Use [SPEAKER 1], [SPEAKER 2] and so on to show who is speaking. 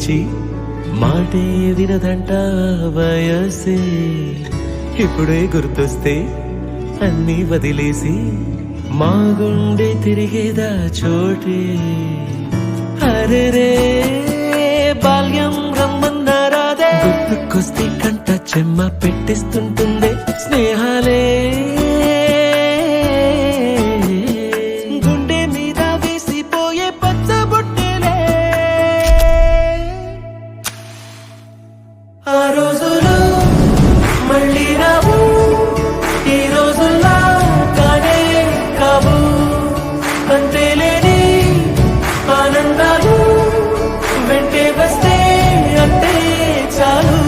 [SPEAKER 1] చి మాటే వినదంట వయసే ఇప్పుడే గుర్తొస్తే అన్నీ వదిలేసి మా గుండె తిరిగేదా చోటే అరెరే బాల్యం రమ్మన్నారాదే గుర్తుకొస్తే కంట చెమ్మ పెట్టిస్తుంటుందే స్నేహాలే గుండె మీద వేసిపోయే పచ్చబొట్టెలే ఆ రోజులు మళ్ళీ రావు ఈ రోజుల్లా కానే కావు అంతేలేని ఆనందాలు వెంటే వస్తే అంటే చాలు